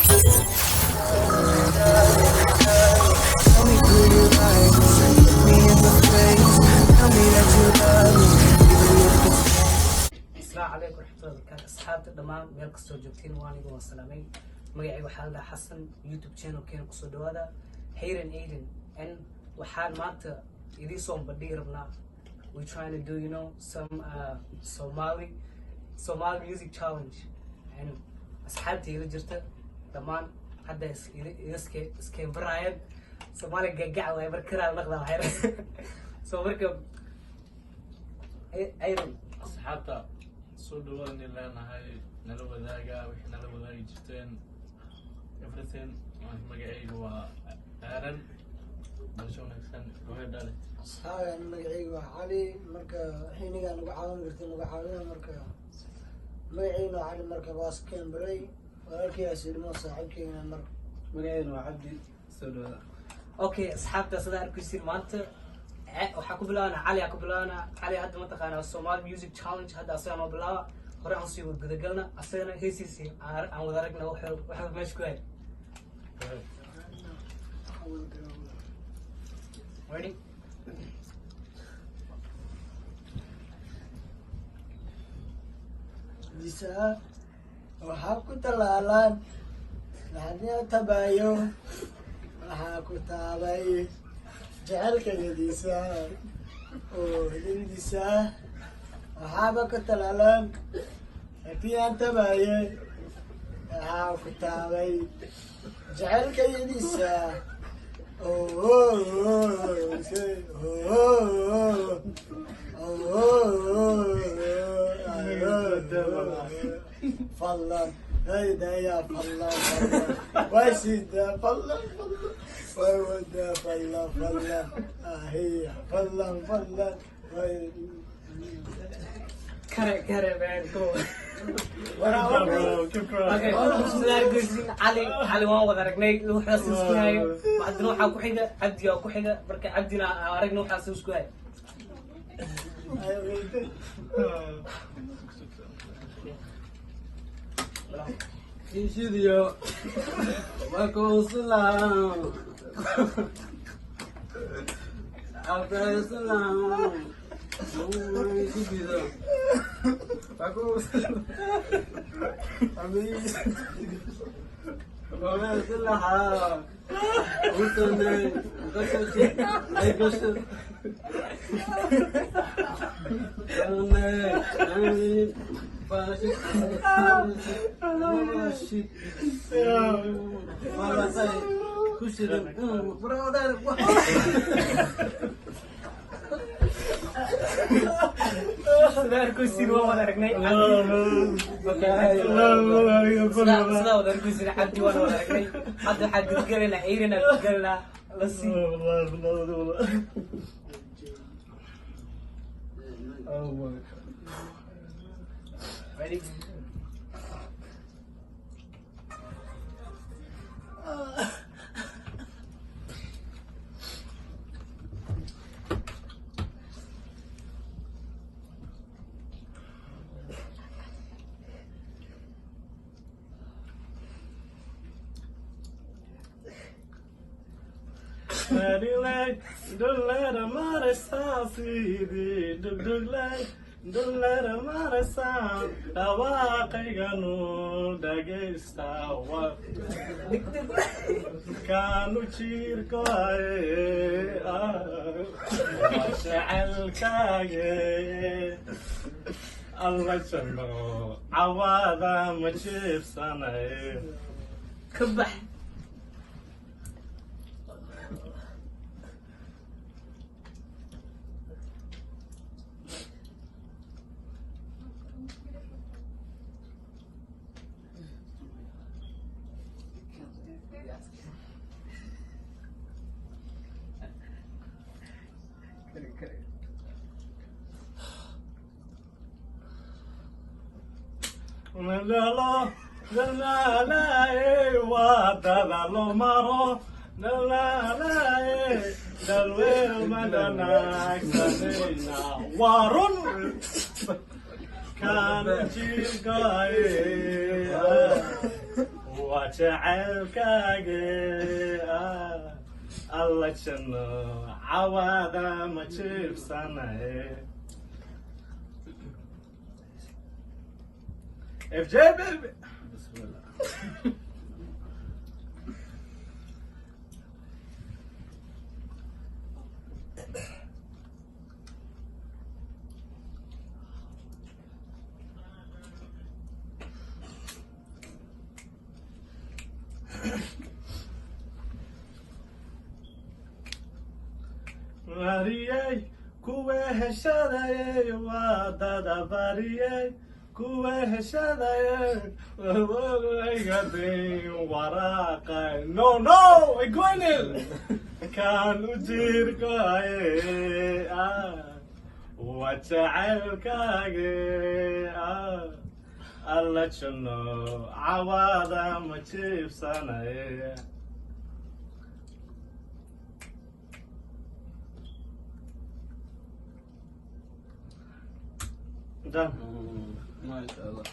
Tell me, do you like me? Look me in the face. Tell me that you love me, even if it's السلام عليكم ورحمة الله وبركاته أصحابتي دمان meel kastoo joogtiin waan idin wasalaamay magacayga waxaa la dhahaa xasan youtube channel keena kusoo dhawaada Hayden Aiden and waxaan maanta idiin soo bandhigi rabnaa we trying to do some Somali music challenge and asxaabtii ila jirta dhammaan hadda iskeen barayaan Somali gagac way markaa naqda waxay so marka Aiden asxaabta soo dhawaadni leenahay nala wadaaga wixii nala wadaagi jirteen everything magacaygu waa aaran bulsho wanaagsan hooyo dhale asxaaban magacaygu waa cali marka xinigaa nagu caawin kartay nagu caawina marka magacaygu waa cali marka baaskeen baray walaalkayaas ilmo saaxiibkeyna marka magacayna waa cabdi soo dhawaada okay asxaabta sidaa arkaysiin maanta waxaa ku bilaabana cali aa ku bilaabana cali hadda mataqaanaa Somali music challenge hadda asaga noo bilaaba hore aan sii gudagalna asagana heesiisi aan wada aragna waxa meesha ku hay ready disaa waxaa ku talaalaan laxniya tabayo waxaa ku taabay jecelkayadiisa oo hildiisa waxaaba ka talaalaan haddii aan tabaye waxaa ku taabay jecelkayadiisa فضلا هيدا يا فضلا وسيدا فضلا وودا فضلا فضلا هي فضلا فضلا kare man go keep going okay sidaa arkaysiin cali waan wada aragnay waxaas isku hayo haddana waxaa ku xiga cabdi oo ku xiga marka cabdina aan aragna waxaas isku hayo kishidiyo wakusalam abdaisalam subido wakusalam wakusalah usane kashi ay kashi sidaa arkaysiin waan wada aragnay sidaa wada arkaysiin cabdi waan wada aragnay hadda waxaa gudgalaynaa Aiden aa gudgalanaa la sii ready Don't let a mother sound see don't let a mother sound dhawaaqayganu dhagaysta kaanu jiirkoaye jecelkaage alla janno cawaada ma jiibsanayo ka bax Lalo, lalae, wadada lo maro, lalae, dalwel madana, kanina, warun, kan jirgae, wa jacaylkaaga alla janno cawaada ma jiibsanaye FJ baby bismillah bariyay kuwa heshadayay waa dada bariyay kuwa heshadayay walagadin waraaqay no igonil kan u jirkaye waa jacaylkaage alla janno cawaada ma jiibsanaye done. ما شاء الله.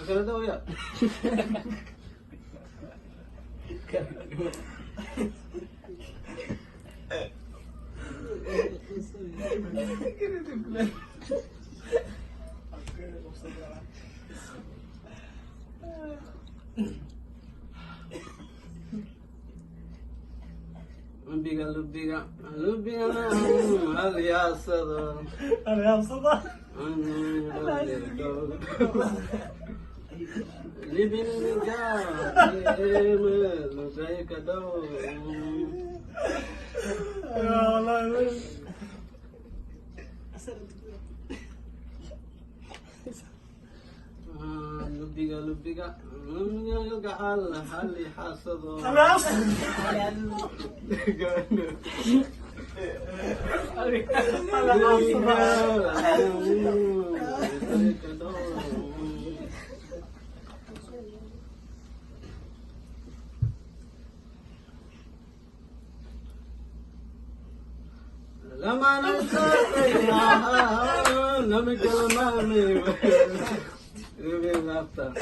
kala daw ya. Lubiga na aliasado. Living in the garden, look like a dog. Lubiga, hali hasado. Lama na sa kaya, namigil mami. Living after.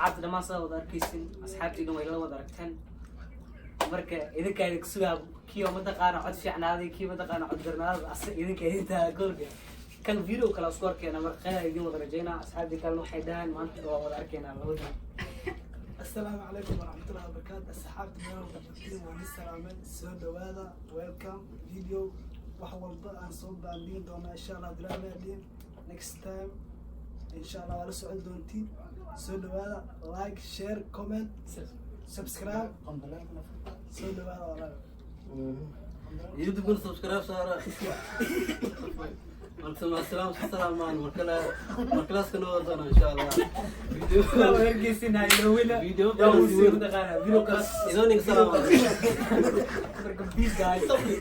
asxaabta dhammaan saa wada arkaysin asxaabtiina way la wada aragteen marka idinka idinku sugaa kii oo mataqaana cod fiicnaaday kii mataqaana cod darnaaday asa idinka idintaa goolka kan video kale isku arkeena marka qeyna idin wada rajaynaa asxaabtii kalena waxay dhahaan maanta waa wada arkeynaa labada السلام عليكم ورحمة الله وبركاته أصحاب اليوم وأنا السلامات سود وهذا ويلكم فيديو وحول بقى صوب باندين دونا إن شاء الله دراما دين next time إن شاء الله ولا سؤال دونتي سود وهذا لايك شير كومنت سبسكرايب سود وهذا ولا يوتيوب سبسكرايب سارة. مع السلامة السلام عليكم مركلاس كنوا ورطنا إن شاء الله. فيديو كلاس إذا نيجي سلام عليكم.